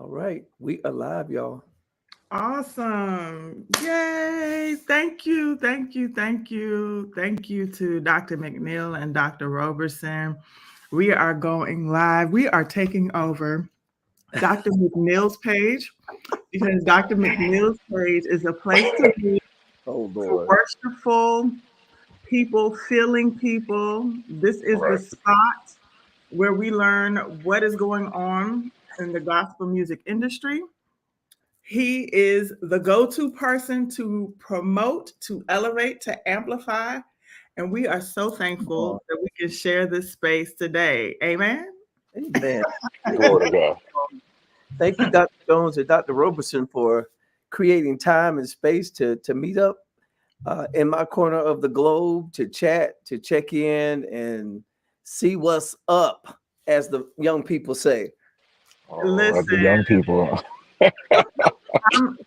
All right, we alive, y'all. Awesome. Yay. Thank you. Thank you. Thank you. Thank you to Dr. McNeill and Dr. Roberson. We are going live. We are taking over Dr. McNeill's page because Dr. McNeill's page is a place to be Oh for Lord. worshipful people, feeling people. This is the Right. spot where we learn what is going on in the gospel music industry. He is the go to person to promote, to elevate, to amplify. And we are so thankful that we can share this space today. Amen. Amen. Thank you. Glory to God. Thank you, Dr. Jones and Dr. Roberson, for creating time and space to meet up in my corner of the globe to chat, to check in, and see what's up, as the young people say. Oh, as the Listen, young people. I'm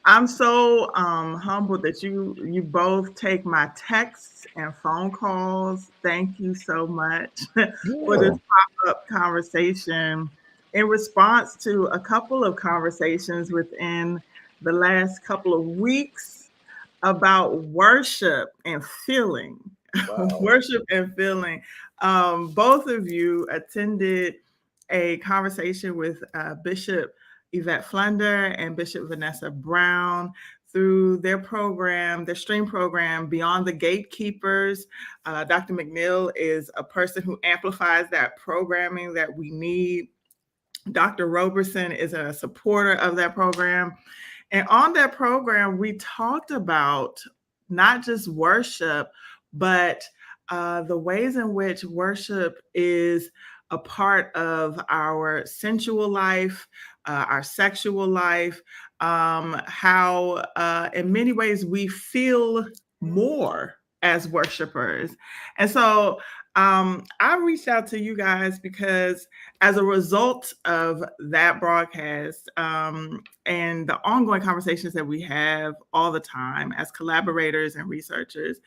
I'm so humbled that you both take my texts and phone calls. Thank you so much for this Yeah. pop-up conversation in response to a couple of conversations within the last couple of weeks about worship and feeling. Wow. Worship and feeling. Both of you attended a conversation with Bishop Yvette Flunder and Bishop Vanessa Brown through their program, their stream program, Beyond the Gatekeepers. Dr. McNeill is a person who amplifies that programming that we need. Dr. Roberson is a supporter of that program. And on that program, we talked about not just worship, but the ways in which worship is a part of our sensual life, our sexual life, how in many ways we feel more as worshipers. And so I reached out to you guys because as a result of that broadcast and the ongoing conversations that we have all the time as collaborators and researchers,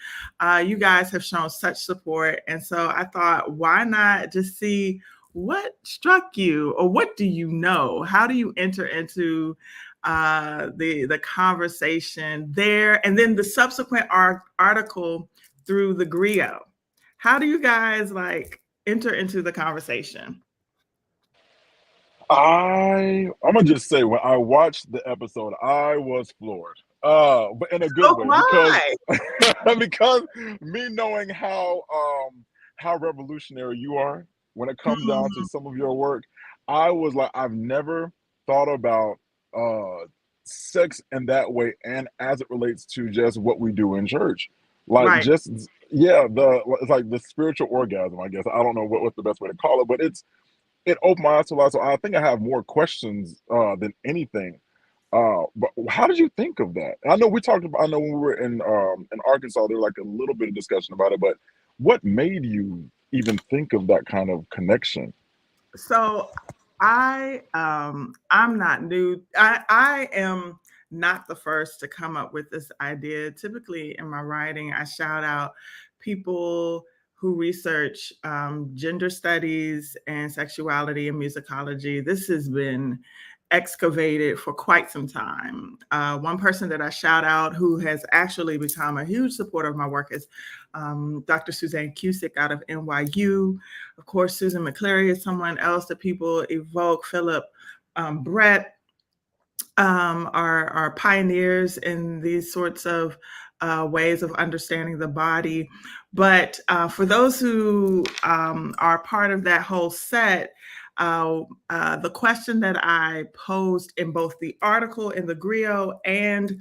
you guys have shown such support. And so I thought, why not just see what struck you or what do you know? How do you enter into the conversation there and then the subsequent article through the griot? How do you guys like enter into the conversation? I'm gonna just say when I watched the episode, I was floored. But in a good Oh way because my. because me knowing how revolutionary you are when it comes down to Mhm. some of your work, I was like, I've never thought about sex in that way and as it relates to just what we do in church. Like Right. just yeah, it's like the spiritual orgasm, I guess. I don't know what's the best way to call it, but it opened my eyes to a lot. So I think I have more questions than anything. But how did you think of that? I know we talked about. I know when we were in Arkansas, there was like a little bit of discussion about it. But what made you even think of that kind of connection? So I'm not new. I am not the first to come up with this idea. Typically in my writing, I shout out people who research gender studies and sexuality and musicology. This has been excavated for quite some time. One person that I shout out who has actually become a huge supporter of my work is Dr. Suzanne Cusick out of NYU. Of course, Susan McClary is someone else that people evoke. Philip Brett are pioneers in these sorts of ways of understanding the body. But for those who are part of that whole set, the question that I posed in both the article in the griot and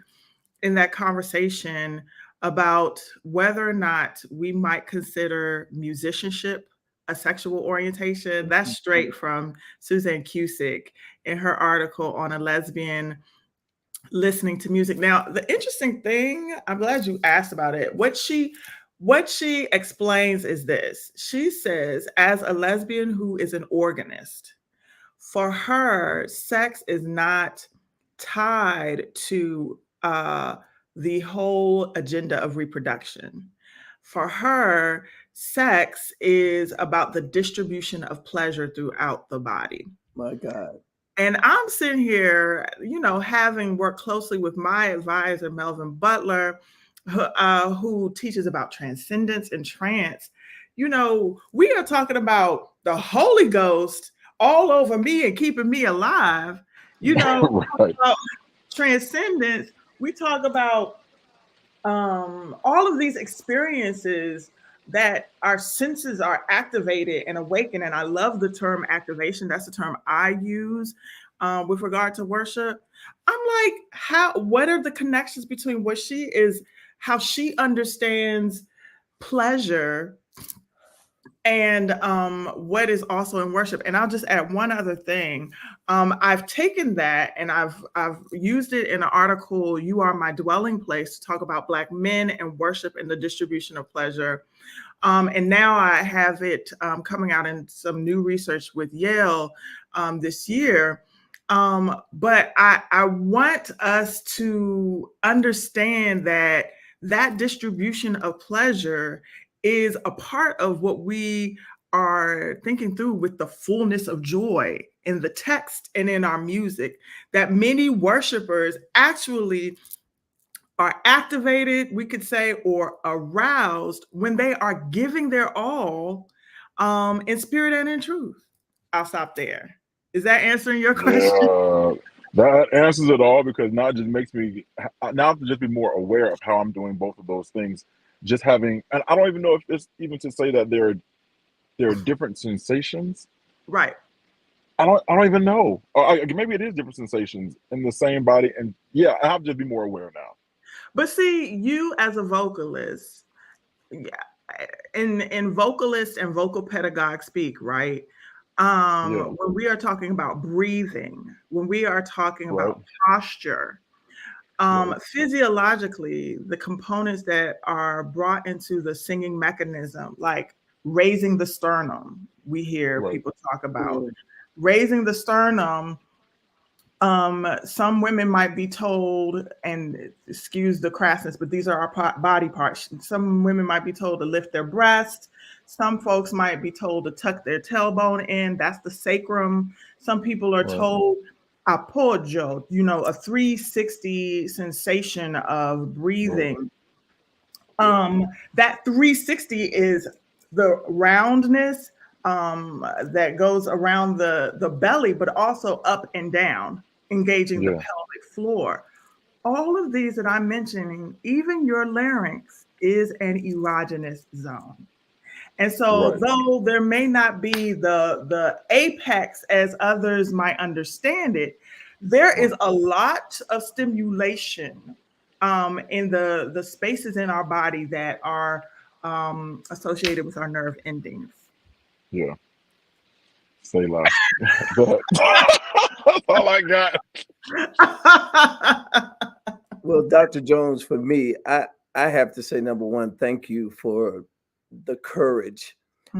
in that conversation about whether or not we might consider musicianship a sexual orientation, that's straight from Suzanne Cusick in her article on a lesbian listening to music. Now, the interesting thing, I'm glad you asked about it. What she explains is this. She says, as a lesbian who is an organist, for her, sex is not tied to the whole agenda of reproduction. For her, sex is about the distribution of pleasure throughout the body. My God. And I'm sitting here, having worked closely with my advisor, Melvin Butler, who teaches about transcendence and trance. We are talking about the Holy Ghost all over me and keeping me alive. Right. About transcendence. We talk about all of these experiences that our senses are activated and awakened. And I love the term activation. That's the term I use with regard to worship. I'm like, what are the connections between how she understands pleasure and what is also in worship. And I'll just add one other thing. I've taken that and I've used it in an article, "You Are My Dwelling Place," to talk about Black men and worship and the distribution of pleasure. And now I have it coming out in some new research with Yale this year. But I want us to understand that distribution of pleasure is a part of what we are thinking through with the fullness of joy in the text and in our music, that many worshipers actually are activated, we could say, or aroused when they are giving their all in spirit and in truth. I'll stop there. Is that answering your question? Yeah, that answers it all, because now it just makes me now I have to just be more aware of how I'm doing both of those things. Just having, and I don't even know if it's even to say that there are different sensations. Right. I don't even know. Or maybe it is different sensations in the same body, and yeah, I have to just be more aware now. But see, you as a vocalist, yeah, in vocalist and vocal pedagogue speak, right? Yeah, When we are talking about breathing, when we are talking right, about posture, right, physiologically, the components that are brought into the singing mechanism, like raising the sternum, we hear right, people talk about raising the sternum. Some women might be told, and excuse the crassness, but these are our body parts. Some women might be told to lift their breast. Some folks might be told to tuck their tailbone in. That's the sacrum. Some people are right, told appoggio, a 360 sensation of right. breathing. That 360 is the roundness that goes around the belly, but also up and down, engaging the Yeah, pelvic floor. All of these that I'm mentioning, even your larynx is an erogenous zone. And so, right, though there may not be the apex as others might understand it, there is right. a lot of stimulation in the spaces in our body that are associated with our nerve endings. Yeah. Say less. That's all I got. Well, Dr. Jones, for me, I have to say, number one, thank you for the courage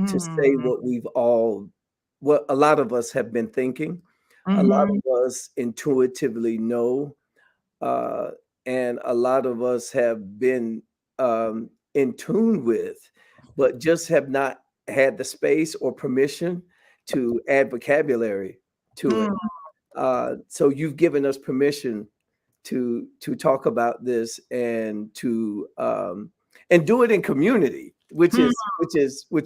to say Mm, what a lot of us have been thinking. A lot mhm, of us intuitively know, uh, and a lot of us have been in tune with, but just have not had the space or permission to add vocabulary to it. mm, So you've given us permission to talk about this and do it in community, which mm,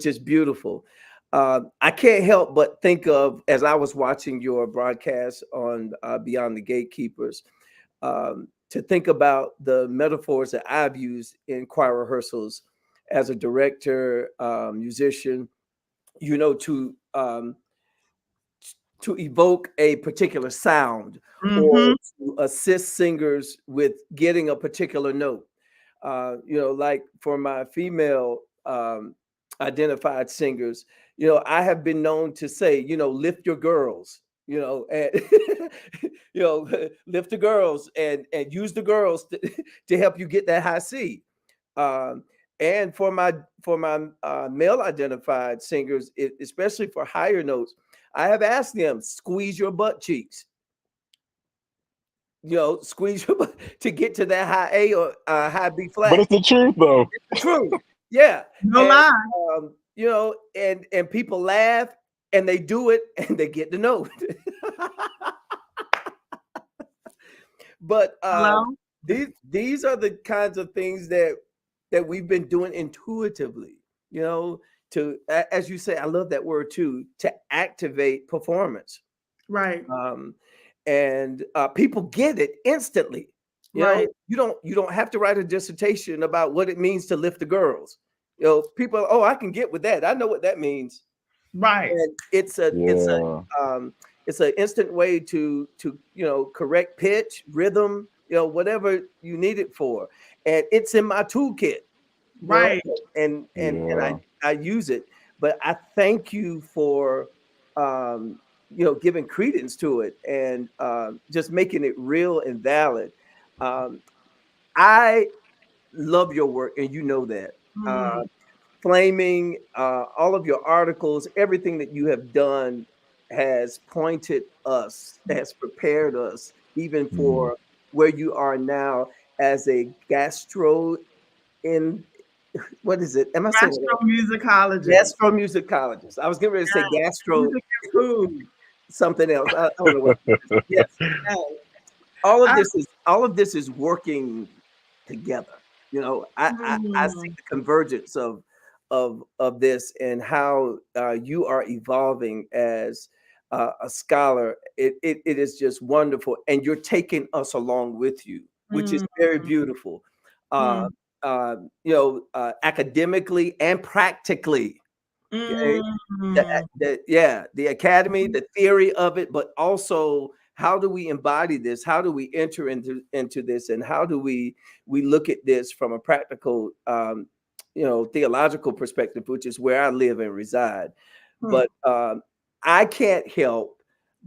is beautiful. I can't help but think of, as I was watching your broadcast on Beyond the Gatekeepers, to think about the metaphors that I've used in choir rehearsals as a director, musician, to evoke a particular sound or mhm, to assist singers with getting a particular note. Like for my female identified singers, I have been known to say, lift your girls, and lift the girls and use the girls to help you get that high C. Um, and for my male identified singers, especially for higher notes, I have asked them, squeeze your butt cheeks, squeeze your butt to get to that high A or high B But flat. it's the truth, though. The truth. Yeah. no And lie. and people laugh and they do it and they get the note. But Hello? these are the kinds of things that we've been doing intuitively, you know, as you say, I love that word too, to activate performance. Right. Um, and people get it instantly. You know, Right. you don't have to write a dissertation about what it means to lift the girls. You know, people, oh, I can get with that. I know what that means. Right. And Yeah. it's an instant way to correct pitch, rhythm, whatever you need it for, and it's in my toolkit, you know, Right. and Yeah. I use it. But I thank you for giving credence to it and just making it real and valid. Um, I love your work, and you know that. Mhm. Flaming, all of your articles, everything that you have done has pointed us, has prepared us even Mhm. for where you are now as a gastro in what is it? Am I saying it right? Gastromusicologist. Gastromusicologist. I was getting ready to say Yes. gastro Music and food. something else. I don't know what it is. Yes. Uh, I, all of this is working together. You know, I see mm, the convergence of this and how you are evolving as a scholar. It is just wonderful, and you're taking us along with you, which is mm, very beautiful. Uh, mm, Academically and practically. Okay, mm. the academy, the theory of it, but also how do we embody this? How do we enter into this, and how do we look at this from a practical, theological perspective, which is where I live and reside. Mm. But I can't help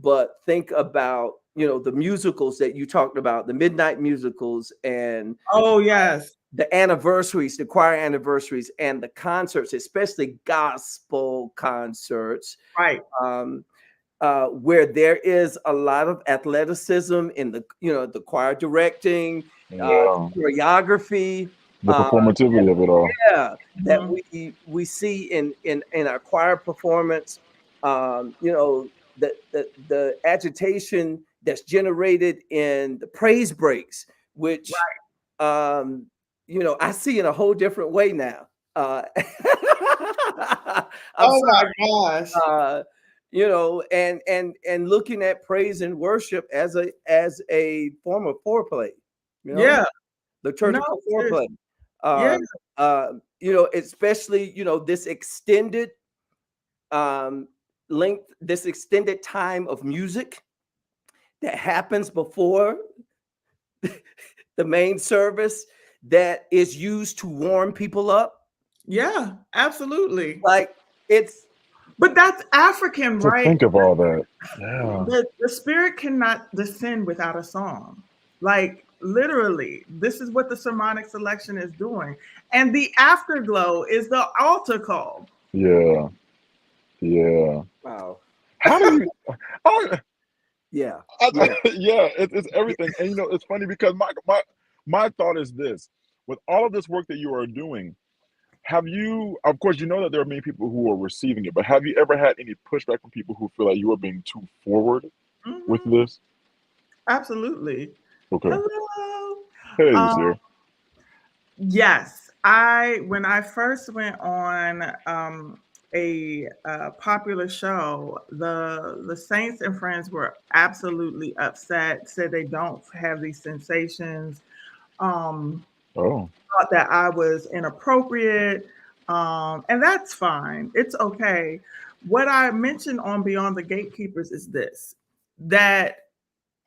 but think about the musicals that you talked about, the midnight musicals, and Oh, yes. the anniversaries, the choir anniversaries, and the concerts, especially gospel concerts, Right. um, where there is a lot of athleticism in the choir directing, Yeah. choreography. The Uh, performativity of it all. yeah, that Mhm. we see in our choir performance. The agitation that's generated in the praise breaks, which I see in a whole different way now. I'm Oh my sorry. gosh. And looking at praise and worship as a form of foreplay, you know, Yeah. No, liturgical seriously. foreplay. Yeah. Um, especially this extended um, length, this extended time of music that happens before the main service that is used to warm people up. Yeah, absolutely. Like it's But that's African, To right? think of all that. Yeah. The spirit cannot descend without a song. Like literally, this is what the sermonic selection is doing. And the afterglow is the altar call. Yeah. Yeah. wow. How do you I, Yeah. Yeah. yeah, it's everything. And it's funny because my thought is this. With all of this work that you are doing, have you, of course, you know that there are many people who are receiving it, but have you ever had any pushback from people who feel like you are being too forward with Mhm. this? Absolutely. Okay. Hello. Hey, you Um, here. yes, when I first went on a popular show, the Saints and friends were absolutely upset. Said they don't have these sensations. Um, Oh, thought that I was inappropriate, and that's fine. It's okay. What I mentioned on Beyond the Gatekeepers is this: that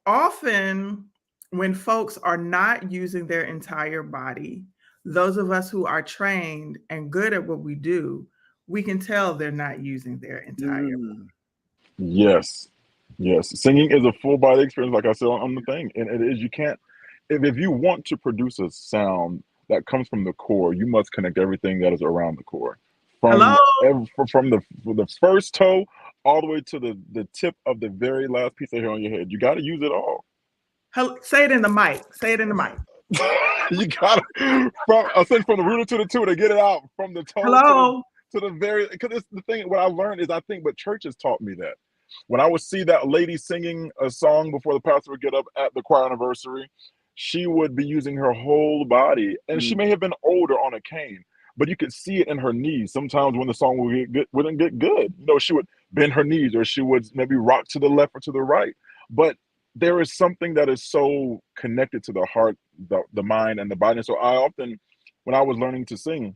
often when folks are not using their entire body, those of us who are trained and good at what we do, we can tell they're not using their entire. Mm. yes. Yes. Singing is a full body experience, like I said on the thing. And it is, you can't, if you want to produce a sound that comes from the core, you must connect everything that is around the core. Hello, From the first toe all the way to the tip of the very last piece of hair on your head. You got to use it all. say it in the mic. Say it in the mic. You gotta from the rooter to the tutor, get it out from the toe Hello. to the very, because it's the thing. What I learned is, I think, but churches taught me that. when I would see that lady singing a song before the pastor would get up at the choir anniversary, she would be using her whole body, and she may have been older on a cane, but you could see it in her knees. Sometimes when the song wouldn't get good, she would bend her knees, or she would maybe rock to the left or to the right. But there is something that is so connected to the heart, the mind, and the body. And so I often, when I was learning to sing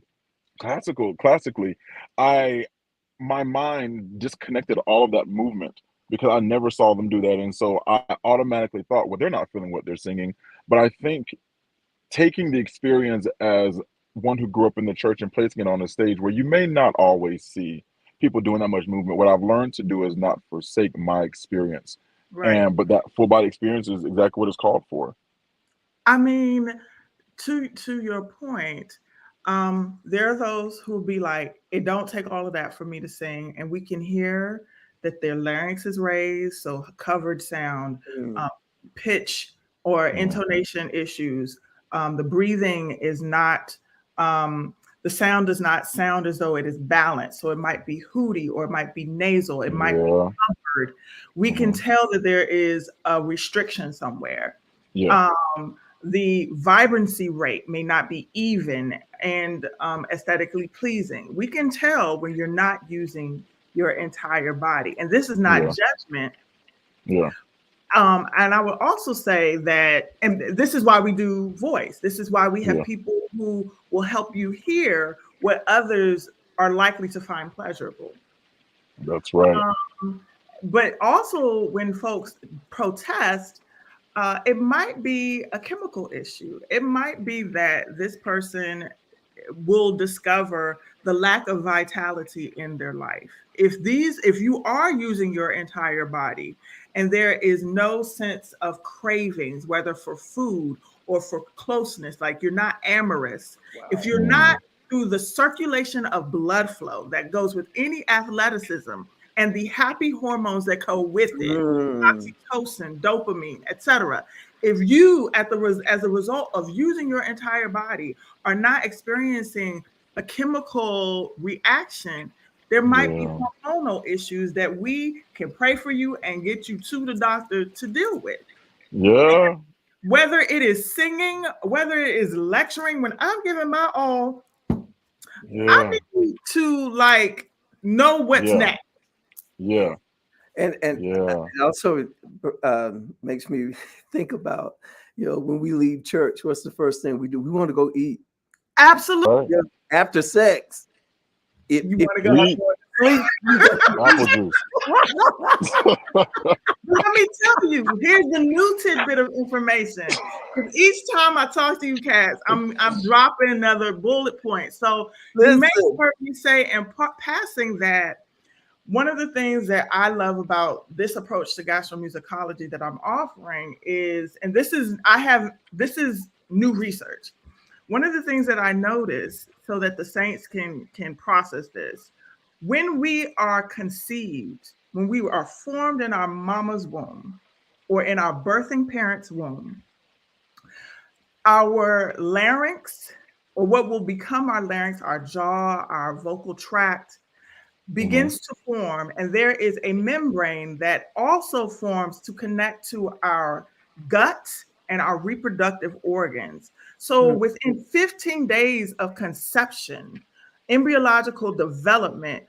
classically, my mind disconnected all of that movement because I never saw them do that. And so I automatically thought, well, they're not feeling what they're singing. But I think taking the experience as one who grew up in the church and placing it on a stage where you may not always see people doing that much movement, what I've learned to do is not forsake my experience. Right. But that full body experience is exactly what it's called for. I mean, to your point, there are those who will be like, it don't take all of that for me to sing, and we can hear that their larynx is raised, so covered sound, pitch or intonation issues. The breathing is not, the sound does not sound as though it is balanced. So it might be hooty, or it might be nasal, it might be covered. We can tell that there is a restriction somewhere. Yeah. The vibrancy rate may not be even and aesthetically pleasing. We can tell when you're not using your entire body. And this is not judgment. Yeah. And I would also say that, and this is why we do voice. This is why we have people who will help you hear what others are likely to find pleasurable. That's right. But also when folks protest, it might be a chemical issue. It might be that this person will discover the lack of vitality in their life. If you are using your entire body and there is no sense of cravings, whether for food or for closeness, like you're not amorous, if you're not through the circulation of blood flow that goes with any athleticism and the happy hormones that go with it, oxytocin, dopamine, etc. If you, as a result of using your entire body, are not experiencing a chemical reaction, there might be hormonal issues that we can pray for you and get you to the doctor to deal with. Yeah. Whether it is singing, whether it is lecturing, when I'm giving my all, I need to know what's next. Yeah. And it also makes me think about, when we leave church, what's the first thing we do? We want to go eat. Absolutely. After sex, you want to go sleep. Apple juice. Let me tell you, here's the new tidbit of information. Because each time I talk to you cats, I'm dropping another bullet point. So you may have heard me say in passing that one of the things that I love about this approach to gastromusicology that I'm offering is, and this is new research. One of the things that I noticed, so that the saints can process this, when we are conceived, when we are formed in our mama's womb or in our birthing parent's womb, our larynx, or what will become our larynx, our jaw, our vocal tract, begins to form, and there is a membrane that also forms to connect to our gut and our reproductive organs. So within 15 days of conception, embryological development,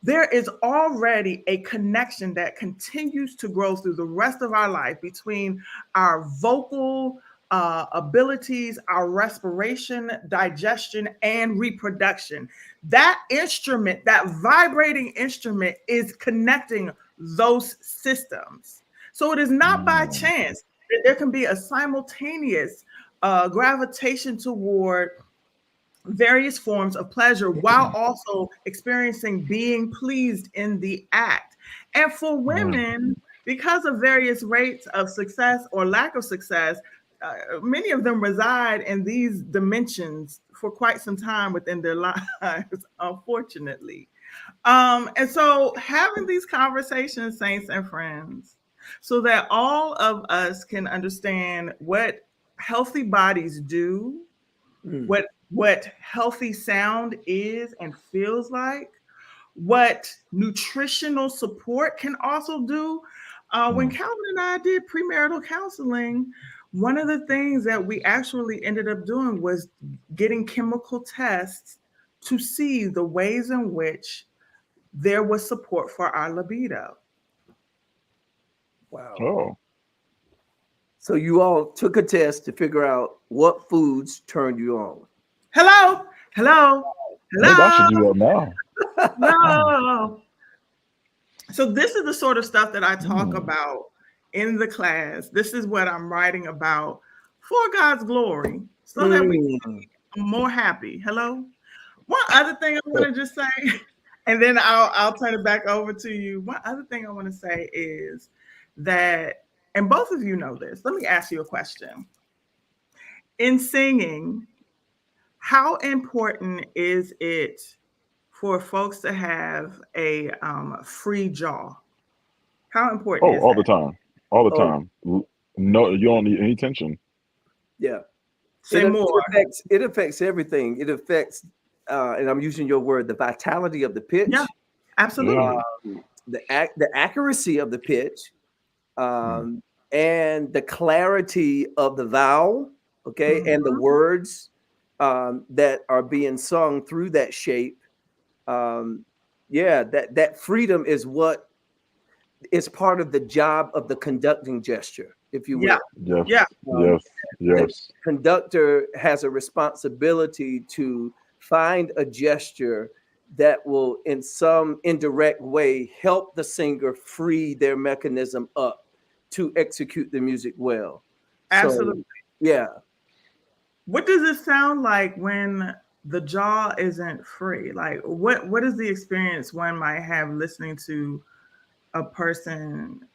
there is already a connection that continues to grow through the rest of our life between our vocal abilities, our respiration, digestion, and reproduction. That instrument, that vibrating instrument, is connecting those systems. So it is not by chance that there can be a simultaneous gravitation toward various forms of pleasure while also experiencing being pleased in the act. And for women, because of various rates of success or lack of success, many of them reside in these dimensions for quite some time within their lives, unfortunately. And so having these conversations, saints and friends, so that all of us can understand what healthy bodies do, what healthy sound is and feels like, what nutritional support can also do. When Calvin and I did premarital counseling, one of the things that we actually ended up doing was getting chemical tests to see the ways in which there was support for our libido. Wow. Oh, So you all took a test to figure out what foods turned you on. Hello, hello, maybe I should hello, do that now. hello. So this is the sort of stuff that I talk Mm. about in the class. This is what I'm writing about for God's glory, so that we can be more happy. Hello. One other thing I want to just say, and then I'll turn it back over to you. One other thing I want to say is that, and both of you know this. Let me ask you a question. In singing, how important is it for folks to have a free jaw? How important Oh, is all the that? time, all the Oh, time. No, you don't need any tension. yeah. Say more. It affects everything. It affects, and I'm using your word, the vitality of the pitch, Yeah, absolutely. the accuracy of the pitch, Mm. and the clarity of the vowel, okay, and the Mhm. words that are being sung through that shape. Um, yeah, that freedom is what is part of the job of the conducting gesture, if you Yeah, will. Yes, yeah, Um, yes, the yes. conductor has a responsibility to find a gesture that will, in some indirect way, help the singer free their mechanism up to execute the music well. So, absolutely. yeah. What does it sound like when the jaw isn't free? Like what is the experience one might have listening to a person,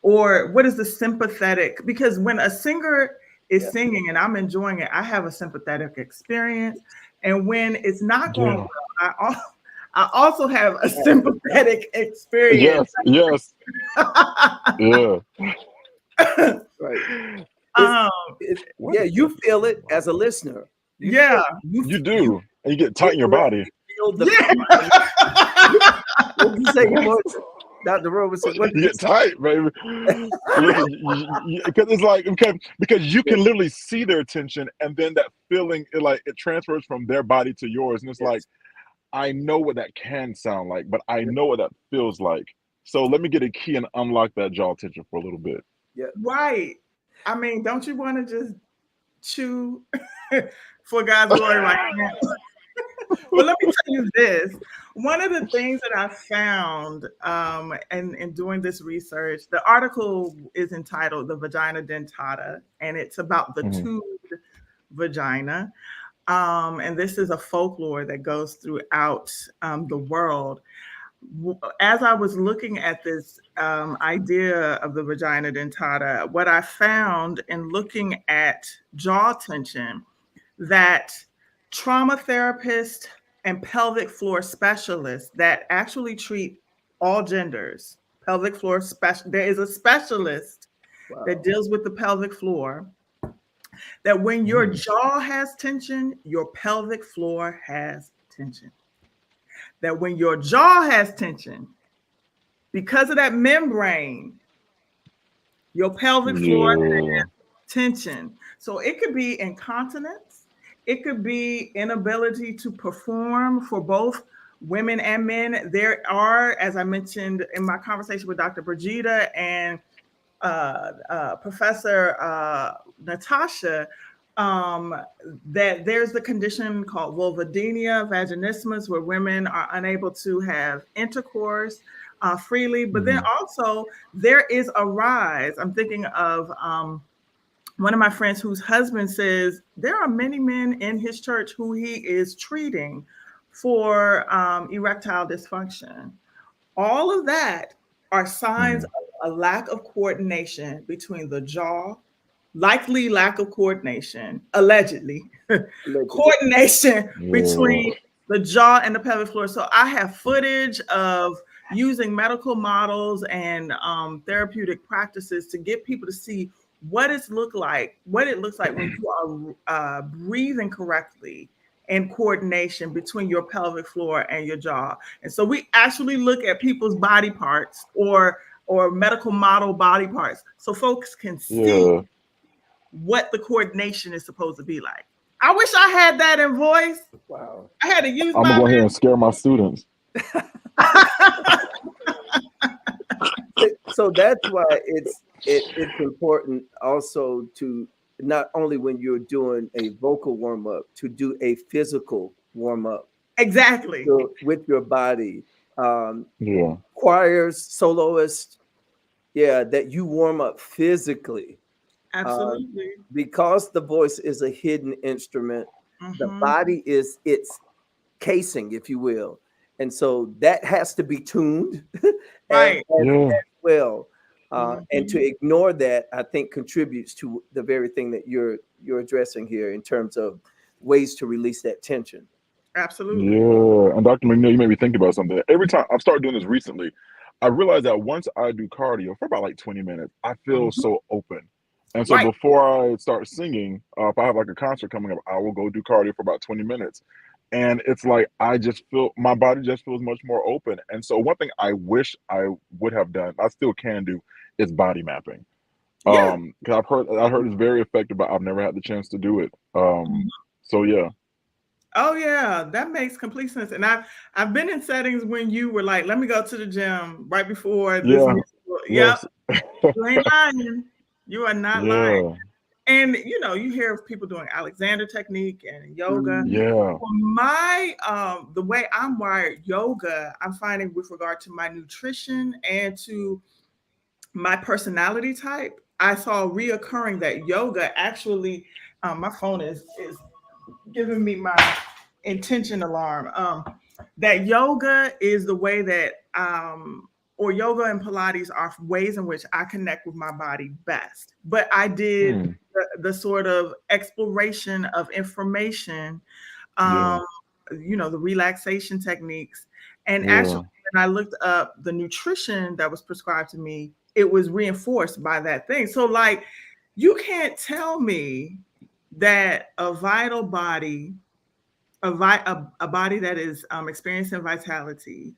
or what is the sympathetic, because when a singer is Yeah. singing and I'm enjoying it, I have a sympathetic experience, and when it's not going Yeah. well, I also have a sympathetic experience. Yes, yes, yeah. Right. It's, um What yeah, is you that? feel it as a listener. You yeah, feel you You you do, and you get tight in your body. literally feel the yeah. freedom. What did you say, Emorja? Dr. Roberson, what You did you get tight, baby. Listen, because it's like because you say? can literally see their attention, and then that feeling it transfers from their body to yours, and it's like Yes. I know what that can sound like, but I Yeah. know what that feels like. So let me get a key and unlock that jaw tension for a little bit. Yeah. Right. I mean, don't you want to just chew for God's glory right now? Well, let me tell you this. One of the things that I found in doing this research, the article is entitled The Vagina Dentata, and it's about the Mhm. tubed vagina. And this is a folklore that goes throughout the world. As I was looking at this idea of the vagina dentata, what I found in looking at jaw tension, that trauma therapists and pelvic floor specialists that actually treat all genders, pelvic floor special, there is a specialist that Wow. deals with the pelvic floor, that when your Mm. jaw has tension, your pelvic floor has tension. That when your jaw has tension, because of that membrane, your pelvic floor Yeah. tension. So it could be incontinence. It could be inability to perform for both women and men. There are, as I mentioned in my conversation with Dr. Brigida and Professor Natasha, that there's the condition called vulvodynia vaginismus, where women are unable to have intercourse freely. But then Mhm. also there is a rise. I'm thinking of one of my friends whose husband says there are many men in his church who he is treating for erectile dysfunction. All of that are signs Mhm. of a lack of coordination between the jaw, likely lack of coordination, allegedly, Allegedly. coordination Yeah. between the jaw and the pelvic floor. So I have footage of using medical models and therapeutic practices to get people to see what it looks like when you are breathing correctly and coordination between your pelvic floor and your jaw. And so we actually look at people's body parts or medical model body parts so folks can see Yeah. what the coordination is supposed to be like. I wish I had that in voice. Wow. I had to use I'm my gonna go ahead and scare my students. So that's why it's important also to not only when you're doing a vocal warm up to do a physical warm up Exactly. with your body. Yeah. Choirs, soloists, yeah, that you warm up physically. Absolutely. Because the voice is a hidden instrument, the body is its casing, if you will. And so that has to be tuned Right. Yeah. as well. And to ignore that, I think contributes to the very thing that you're addressing here in terms of ways to release that tension. Absolutely. Yeah. And Dr. McNeill, you made me think about something. Every time I've started doing this recently, I realized that once I do cardio for about like 20 minutes, I feel so open. And so Right. before I start singing, if I have like a concert coming up, I will go do cardio for about 20 minutes. And it's like I just feel my body just feels much more open. And so one thing I wish I would have done, I still can do, is body mapping. Yeah. Because I heard it's very effective, but I've never had the chance to do it. So yeah. Oh yeah, that makes complete sense. And I've been in settings when you were like, let me go to the gym right before this Yeah. musical. Yes. Yep. You ain't lying. You are not lying. Yeah. And you hear of people doing Alexander technique and yoga. Yeah. For my the way I'm wired, yoga, I'm finding with regard to my nutrition and to my personality type, I saw reoccurring that yoga actually, my phone is giving me my intention alarm. That yoga is the way that, or yoga and Pilates are ways in which I connect with my body best. But I did the sort of exploration of information, Yeah. the relaxation techniques. And actually, Yeah. when I looked up the nutrition that was prescribed to me, it was reinforced by that thing. So, like, you can't tell me that a vital body, a body that is experiencing vitality,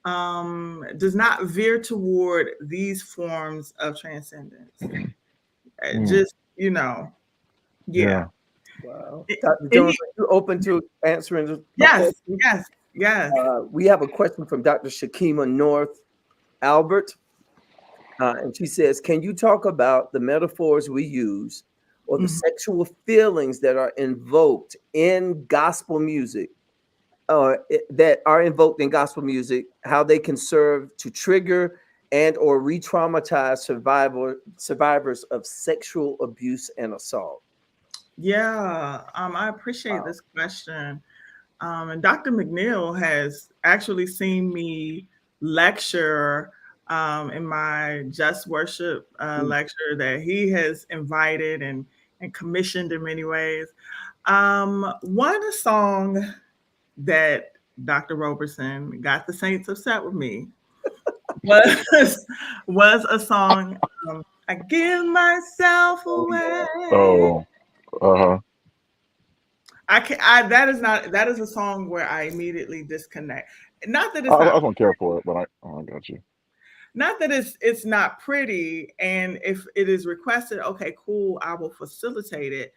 does not veer toward these forms of transcendence. Just, yeah. Yeah. Wow. Dr. Jones, are you open to answering? Yes, yes. We have a question from Dr. Shakima North Albert. And she says, can you talk about the metaphors we use or the sexual feelings that are invoked in gospel music, that are invoked in gospel music, how they can serve to trigger and or re-traumatize survivors of sexual abuse and assault? Yeah, I appreciate this question. And Dr. McNeill has actually seen me lecture in my Just Worship lecture that he has invited and commissioned in many ways. One song that Dr. Roberson got the saints upset with me was a song, I give myself away. Oh. Uh-huh. That is a song where I immediately disconnect. Not that it's I not don't care for it, but I got you. not that it's not pretty, and if it is requested, okay, cool, I will facilitate it.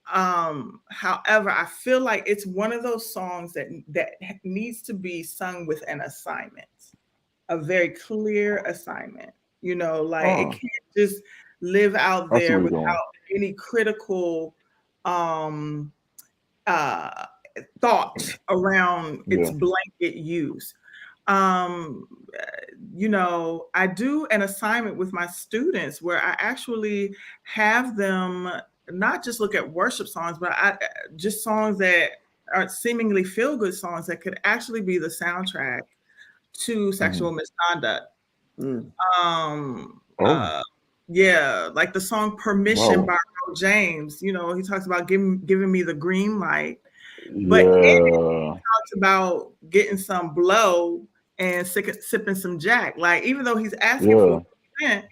However, I feel like it's one of those songs that needs to be sung with an assignment, a very clear assignment. Like it can't just live out I see there where you're without going. any critical thought around its Yeah. blanket use. I do an assignment with my students where I actually have them not just look at worship songs, but just songs that are seemingly feel-good songs that could actually be the soundtrack to sexual misconduct. Oh. Yeah, like the song Permission Wow. by Earl James. He talks about giving me the green light. But in it, Yeah. he talks about getting some blow and sipping some Jack. Like, even though he's asking for consent,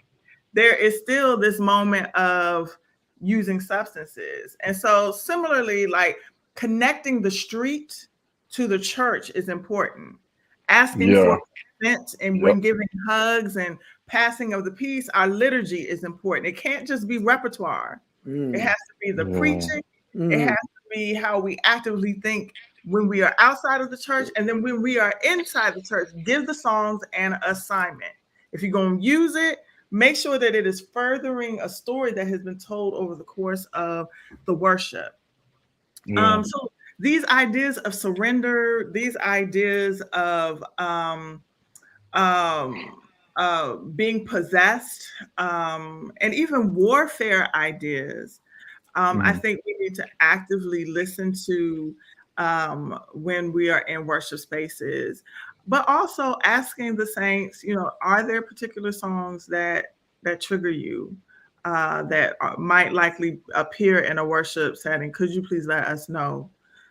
there is still this moment of using substances. And so similarly, like, connecting the street to the church is important. Asking Yeah. for consent and when giving hugs and passing of the peace, our liturgy is important. It can't just be repertoire. It has to be the preaching. It has to be how we actively think when we are outside of the church, and then when we are inside the church, give the songs an assignment. If you're going to use it, make sure that it is furthering a story that has been told over the course of the worship. So these ideas of surrender, these ideas of being possessed, and even warfare ideas, I think we need to actively listen to when we are in worship spaces, but also asking the saints, are there particular songs that trigger you, that might likely appear in a worship setting? Could you please let us know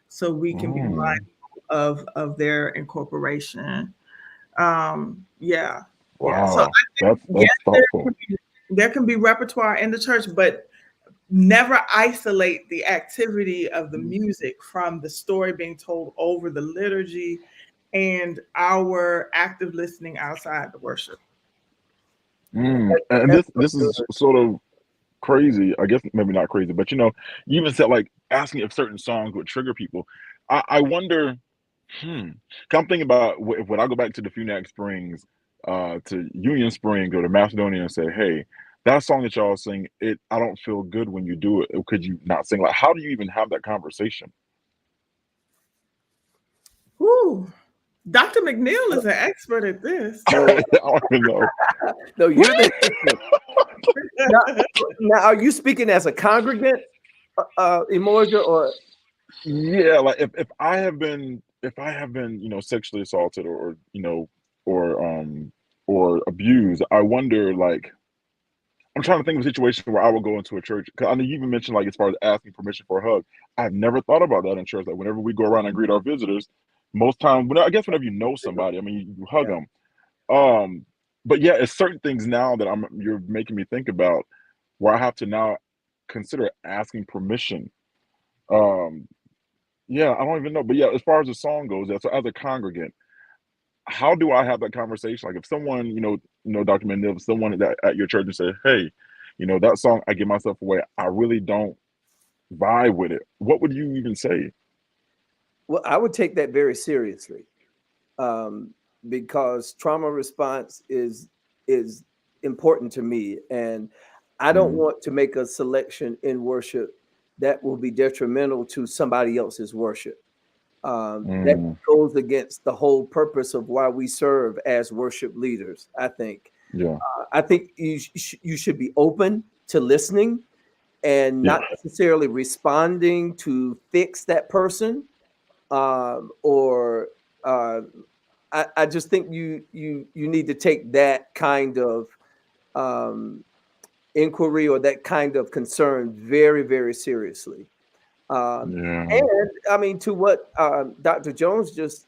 so we can be mindful of their incorporation? Yeah. So Wow. I think, That's thoughtful. there can be repertoire in the church, but never isolate the activity of the music from the story being told over the liturgy and our active listening outside the worship. And That's this so is good. sort of crazy. I guess maybe not crazy, but you even said like asking if certain songs would trigger people. I wonder. 'Cause I'm thinking about when I go back to the Funak Springs, to Union Springs or to Macedonia and say, "Hey, that song that y'all sing, I don't feel good when you do it. Could you not sing?" Like, how do you even have that conversation? Whew. Dr. McNeill is an expert at this. I don't even know. No, you're the now, are you speaking as a congregant, Emorja, or Yeah, like if I have been sexually assaulted or abused, I wonder like I'm trying to think of a situation where I would go into a church. 'Cause I know you even mentioned like as far as asking permission for a hug. I've never thought about that in church. Like whenever we go around and greet our visitors, most time, I guess whenever you know somebody, I mean, you hug yeah. them. Um, but yeah, it's certain things now that you're making me think about where I have to now consider asking permission. Um, yeah, I don't even know. But yeah, as far as the song goes, yeah, so as a congregant, how do I have that conversation? Like if someone, Dr. McNeill, if someone at your church and say, "Hey, that song, I Give Myself Away, I really don't vibe with it." What would you even say? Well, I would take that very seriously, um, because trauma response is important to me, and I don't Mm, want to make a selection in worship that will be detrimental to somebody else's worship. That mm, goes against the whole purpose of why we serve as worship leaders. yeah, I think you should be open to listening and yeah, not necessarily responding to fix that person, or uh, I just think you need to take that kind of um, inquiry or that kind of concern very, very seriously. yeah, And I mean, to what Dr. Jones just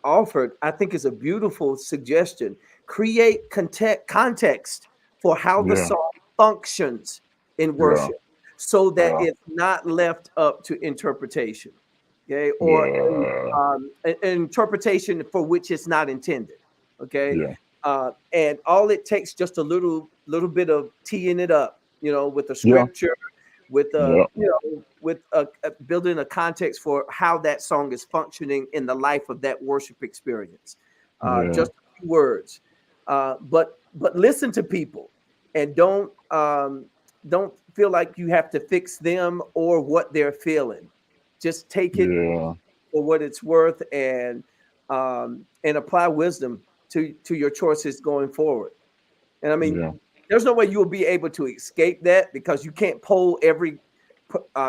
offered, I think is a beautiful suggestion. Create context for how the yeah, song functions in yeah, worship so that yeah, it's not left up to interpretation. Okay, or yeah, an interpretation for which it's not intended. Okay, yeah, and all it takes just a little bit of teeing it up, with a yeah, scripture, with yeah, with building a context for how that song is functioning in the life of that worship experience. yeah, Just a few words, but listen to people, and don't feel like you have to fix them or what they're feeling. Just take it yeah, for what it's worth, and apply wisdom to your choices going forward. And I mean, yeah, there's no way you will be able to escape that because you can't poll every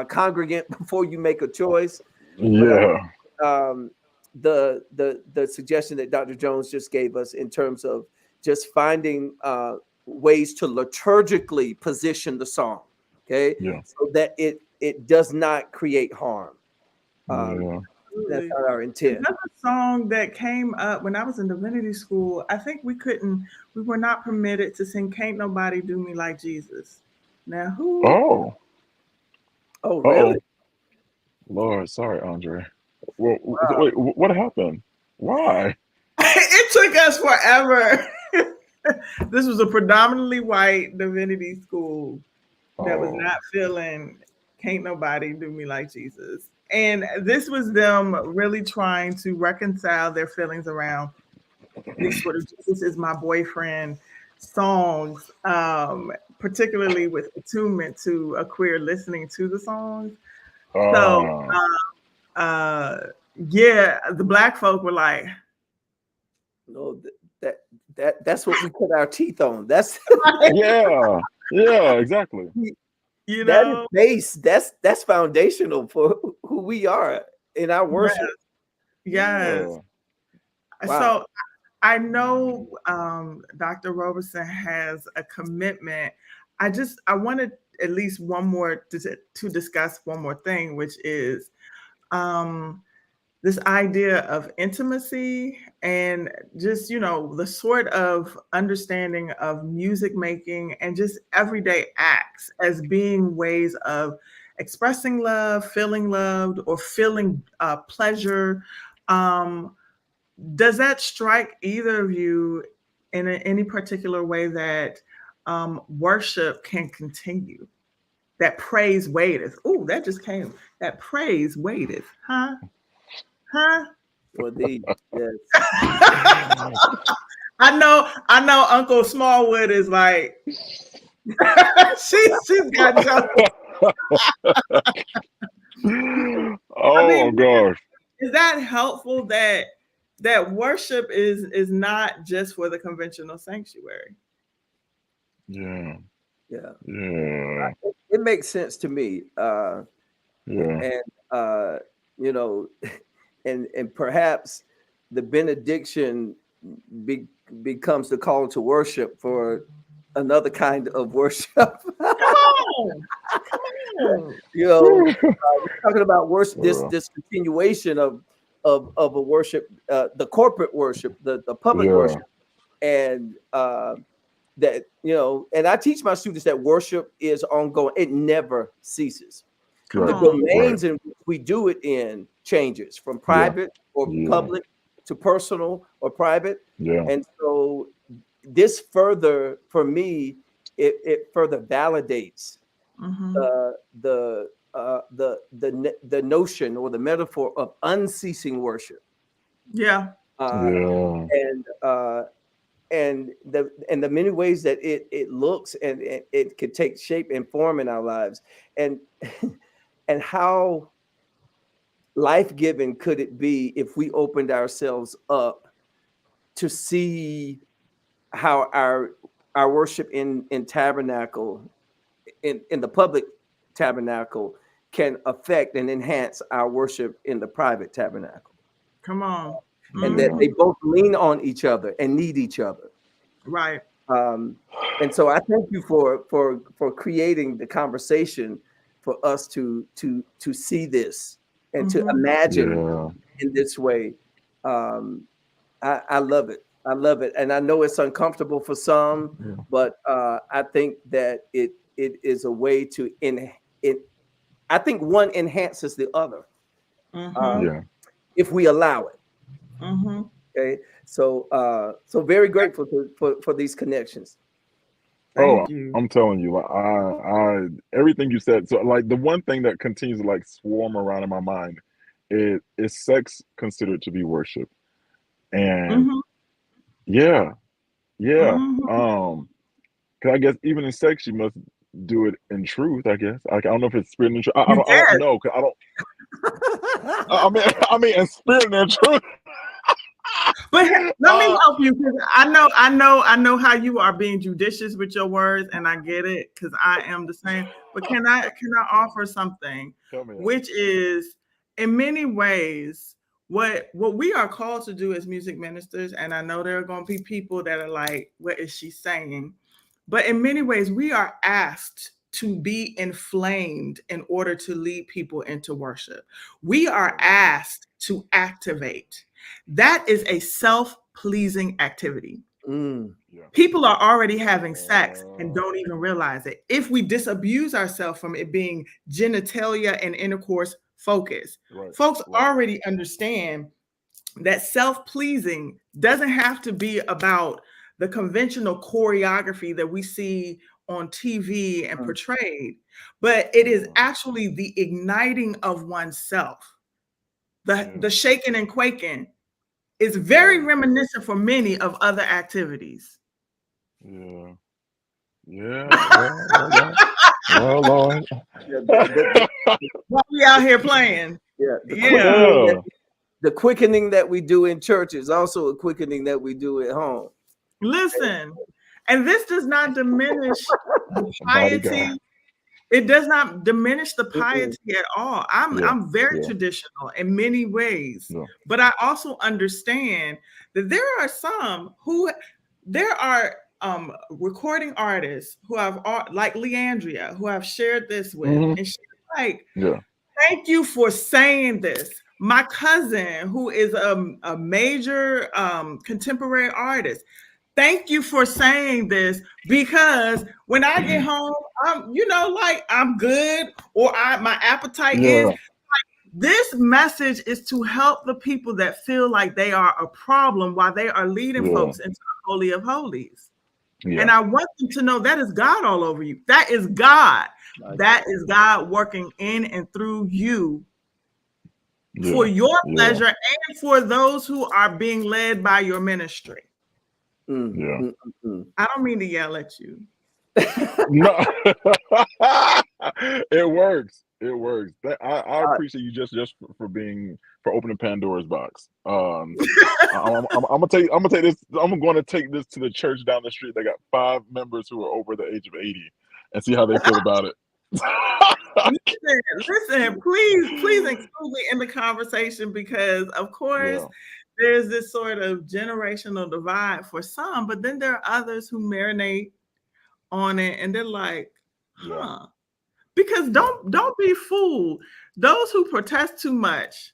congregant before you make a choice. But I yeah, think the suggestion that Dr. Jones just gave us in terms of just finding ways to liturgically position the song, okay, yeah, so that it does not create harm. Um, yeah. that's Absolutely. not our intent. Another song that came up when I was in divinity school, I think we were not permitted to sing "Can't Nobody Do Me Like Jesus." Now, who? Oh, Oh, really? oh, Lord, sorry, Andre. Well, Wow. wait, what happened? Why? It took us forever. This was a predominantly white divinity school that was Oh, not feeling can't nobody do me like Jesus. And this was them really trying to reconcile their feelings around these sort of Jesus is my boyfriend songs, particularly with attunement to a queer listening to the songs. So uh, uh yeah, the black folk were like, No, that that's what we cut our teeth on. That's yeah, yeah, exactly. you that is know, base. That's foundational for who we are in our yes, worship. yes. Yeah, Wow. So I know Dr. Roberson has a commitment. I wanted at least one more to discuss one more thing, which is um, this idea of intimacy and just, the sort of understanding of music making and just everyday acts as being ways of expressing love, feeling loved, or feeling pleasure. Um, does that strike either of you in any particular way that worship can continue? That praise waiteth. Oh, that just came. That praise waiteth. Huh? Huh? For thee. Yes. I know Uncle Smallwood is like, she's got jokes. I oh mean, gosh, is that helpful that worship is not just for the conventional sanctuary? yeah, Yeah. yeah, It makes sense to me. yeah, And you know, and perhaps the benediction be, becomes the call to worship for another kind of worship. Come on, come on. We're talking about worship, this uh, this continuation of a worship, the corporate worship, the public yeah, worship, and that and I teach my students that worship is ongoing; it never ceases. Come The right, on. right, domains in which we do it in changes from yeah, private or yeah, public to personal or private, yeah, and so this further, for me, it further validates Hmm. the notion or the metaphor of unceasing worship, Yeah. uh, yeah, and the many ways that it looks and it could take shape and form in our lives, and and how life-giving could it be if we opened ourselves up to see how our worship in tabernacle, in the public tabernacle, can affect and enhance our worship in the private tabernacle, Come on. and that yeah, Hmm. they both lean on each other and need each other. Right. um, and so I thank you for creating the conversation for us to see this and to Hmm. imagine yeah, in this way. um, I love it. I love it, and I know it's uncomfortable for some, yeah, but I think that it is a way to it. I think one enhances the other, Hmm. um, yeah. if we allow it. Hmm. Okay, so very grateful for these connections. Oh, Thank you. I'm telling you, like everything you said. So, like, the one thing that continues to like swarm around in my mind is sex considered to be worship? And Hmm. yeah, yeah. Hmm. 'Cause I guess even in sex, you must do it in truth. I guess I don't know if it's spirit and truth. You I don't did. know. 'Cause I don't. I mean, I mean, in spirit and truth. But let me uh, help you because I know how you are being judicious with your words, and I get it because I am the same. But can I offer something, tell me that. which is in many ways what we are called to do as music ministers, and I know there are going to be people that are like, "What is she saying?" But in many ways, we are asked to be inflamed in order to lead people into worship. We are asked to activate. That is a self pleasing activity. Mm, Yeah. People are already having sex and Uh, don't even realize it. If we disabuse ourselves from it being genitalia and intercourse focus. Right. Folks Right. already understand that self-pleasing doesn't have to be about the conventional choreography that we see on TV and portrayed, but it is Yeah. actually the igniting of oneself. The Yeah. shaking and quaking is very Yeah. reminiscent for many of other activities. Yeah. Yeah. Well, Lord. Yeah, the While we out here playing. yeah, the Yeah. quickening Yeah. that the quickening that we do in church is also a quickening that we do at home. Listen, and this does not diminish the Mighty God. piety. It does not diminish the Mm-mm. piety at all. Yeah. I'm very Yeah. traditional in many ways, Yeah. but I also understand that there are some who there are recording artists who have like Leandria who I've shared this with, Mhm. and she's like, Yeah. thank you for saying this. My cousin, who is a major contemporary artist, thank you for saying this, because when I get home, I'm, like I'm good, or my appetite is. Yeah. This message is to help the people that feel like they are a problem while they are leading Yeah. folks into the Holy of Holies. Yeah. And I want them to know that is God all over you. That is God. Like, That is God working in and through you Yeah. for your Yeah. pleasure and for those who are being led by your ministry. Yeah. I don't mean to yell at you. No. It works. It works. I appreciate you just for opening Pandora's box. I'm gonna take this. I'm going to take this to the church down the street. They got 5 members who are over the age of 80, and see how they feel about it. Listen, please include me in the conversation, because of course Yeah. there's this sort of generational divide for some, but then there are others who marinate on it and they're like, Yeah. because don't be fooled. Those who protest too much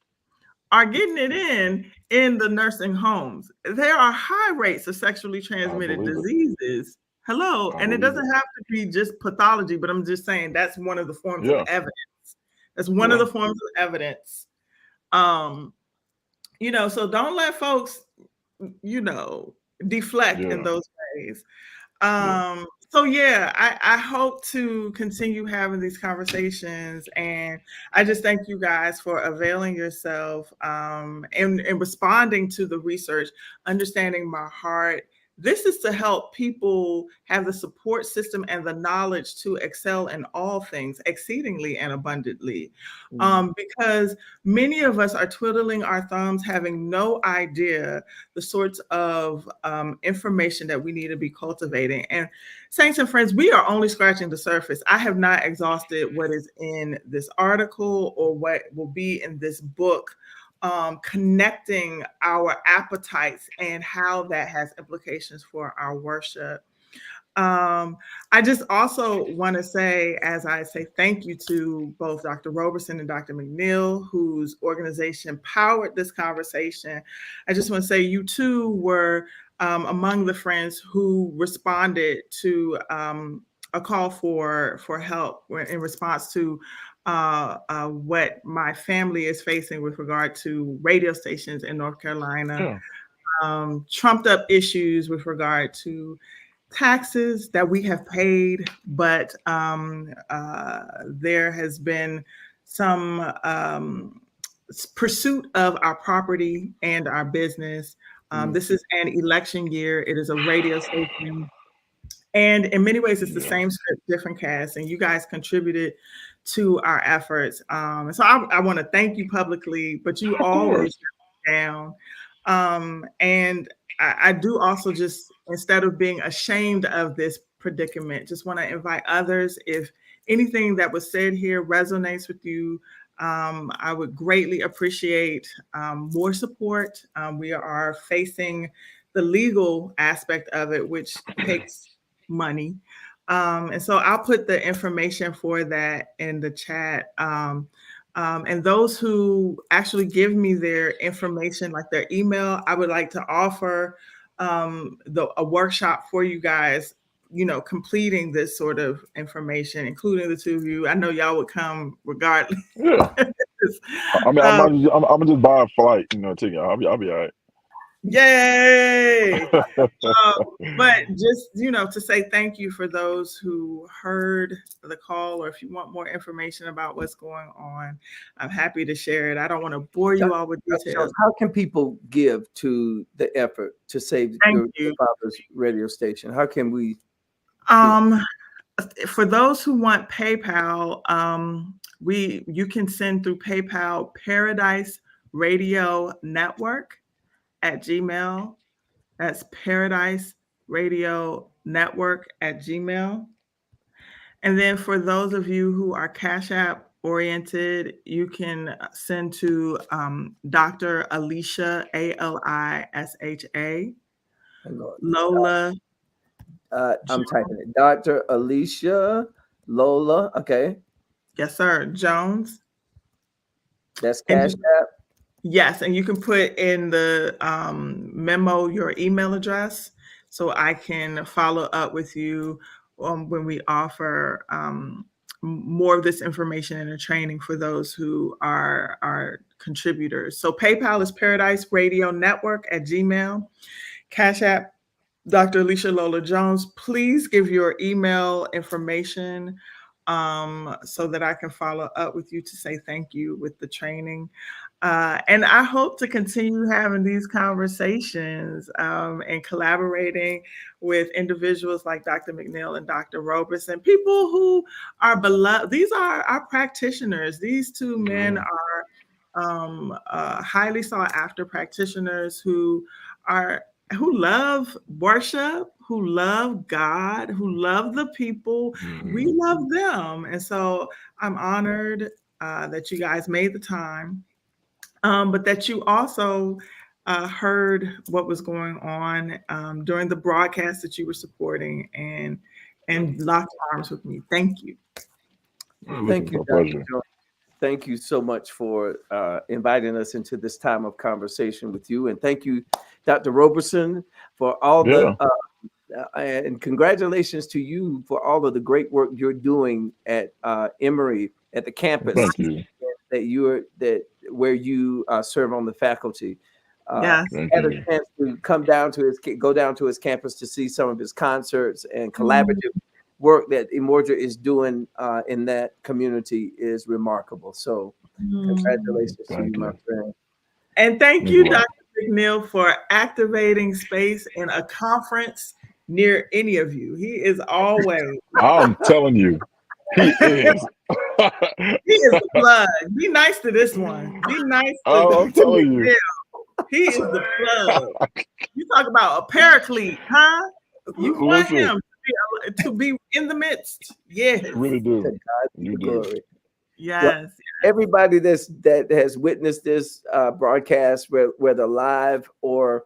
are getting it in the nursing homes. There are high rates of sexually transmitted believe it. diseases. Hello, I and it believe doesn't have to be just pathology, but I'm just saying that's one of the forms Yeah. of evidence. That's one of Yeah. the forms of evidence. So don't let folks, deflect in Yeah. those ways. Yeah. So yeah, I hope to continue having these conversations, and I just thank you guys for availing yourself and responding to the research, understanding my heart. This is to help people have the support system and the knowledge to excel in all things exceedingly and abundantly. Because many of us are twiddling our thumbs, having no idea the sorts of information that we need to be cultivating. And saints and friends, we are only scratching the surface. I have not exhausted what is in this article or what will be in this book, connecting our appetites and how that has implications for our worship. I just also want to say, as I say thank you to both Dr. Roberson and Dr. McNeill, whose organization powered this conversation. I just want to say you too were among the friends who responded to a call for help in response to what my family is facing with regard to radio stations in North Carolina, trumped up issues with regard to taxes that we have paid, but there has been some pursuit of our property and our business. This is an election year. It is a radio station. And in many ways, it's the same script, different cast, and you guys contributed to our efforts. And so I want to thank you publicly, but you always down. And I do also, just instead of being ashamed of this predicament, just want to invite others. If anything that was said here resonates with you, I would greatly appreciate more support. We are facing the legal aspect of it, which takes money. And so I'll put the information for that in the chat. And those who actually give me their information, like their email, I would like to offer a workshop for you guys, completing this sort of information, including the two of you. I know y'all would come regardless. I mean, Um, I'm gonna just buy a flight, ticket. I'll be all right. Yay! But just, to say thank you for those who heard the call, or if you want more information about what's going on, I'm happy to share it. I don't want to bore you all with details. How can people give to the effort to save your father's radio station? How can we? For those who want PayPal, you can send through PayPal Paradise Radio Network at Gmail. That's Paradise Radio Network at Gmail. And then for those of you who are Cash App oriented, you can send to Dr. Alisha, Alisha, Lola. I'm typing it. Dr. Alisha, Lola. Okay. Yes, sir. Jones. That's Cash App. Yes, and you can put in the memo your email address so I can follow up with you when we offer more of this information in a training for those who are contributors. So PayPal is Paradise Radio Network at Gmail. Cash App, Dr. Alisha Lola Jones. Please give your email information so that I can follow up with you to say thank you with the training. And I hope to continue having these conversations and collaborating with individuals like Dr. McNeill and Dr. Roberson, people who are beloved. These are our practitioners. These two men are highly sought after practitioners who love worship, who love God, who love the people. We love them. And so I'm honored that you guys made the time. But that you also heard what was going on during the broadcast that you were supporting and locked arms with me. Thank you. Thank you, Dr. Jones. Thank you so much for inviting us into this time of conversation with you. And thank you, Dr. Roberson, for all the and congratulations to you for all of the great work you're doing at Emory, at the campus. Thank you. Where you serve on the faculty. Yes. Had a chance to go down to his campus to see some of his concerts, and collaborative work that Emorja is doing in that community is remarkable. So congratulations to you, my friend. And thank you, Dr. McNeill, for activating space in a conference near any of you. He is always. I'm telling you. He is. He is the plug. Be nice to this one. Be nice to I'm telling you. He is the plug. You talk about a paraclete, huh? You want him to be in the midst. Yes. You really do. You do. Yes. Well, everybody that has witnessed this broadcast, whether live or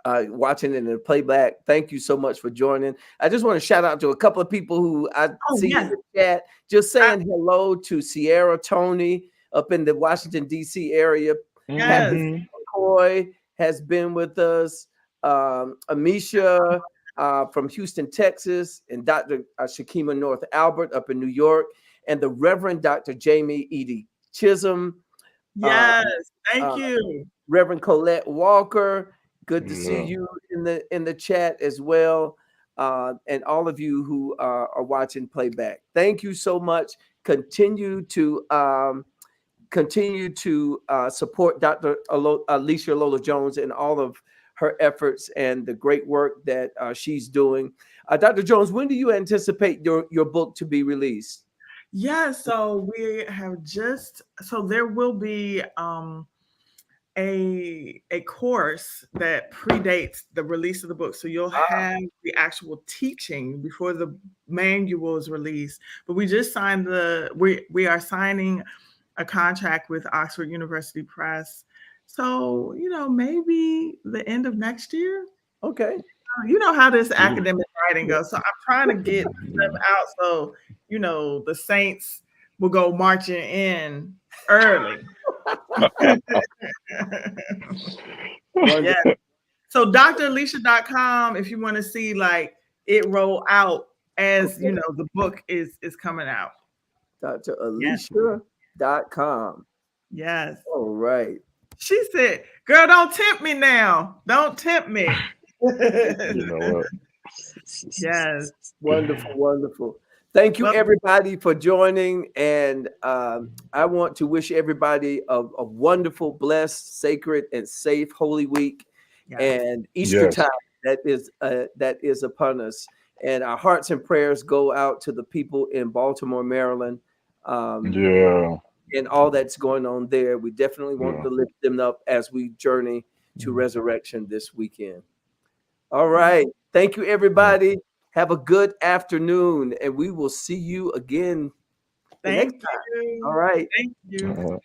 watching it in the playback, thank you so much for joining. I just want to shout out to a couple of people who I see in the chat, just saying hello to Sierra Tony up in the Washington, D.C. area. Yes. McCoy has been with us. Amisha from Houston, Texas, and Dr. Shakima North Albert up in New York, and the Reverend Dr. Jamie Edie Chisholm. Yes, thank you. Reverend Colette Walker. Good to see you in the chat as well, and all of you who are watching playback. Thank you so much. Continue to support Dr. Alisha Lola Jones and all of her efforts and the great work that she's doing. Dr. Jones, when do you anticipate your book to be released? Yeah, so we have there will be a course that predates the release of the book. So you'll have the actual teaching before the manual is released. But we just signed we are signing a contract with Oxford University Press. So, maybe the end of next year. Okay. You know how this academic writing goes. So I'm trying to get stuff out so, the saints will go marching in early. Yeah. So dralisha.com, if you want to see it roll out as the book is coming out. dralisha.com. Yes. All right. She said, "Girl, don't tempt me now. Don't tempt me." You know what? Yes. Wonderful, wonderful. Thank you, Well, everybody, for joining. And I want to wish everybody a wonderful, blessed, sacred, and safe Holy Week yes. and Easter Yes. time that is upon us. And our hearts and prayers go out to the people in Baltimore, Maryland, um, Yeah. and all that's going on there. We definitely want Yeah. to lift them up as we journey to resurrection this weekend. All right. Thank you, Yeah. everybody. Have a good afternoon, and we will see you again the next Thank time. All you. right. Thank you. All right.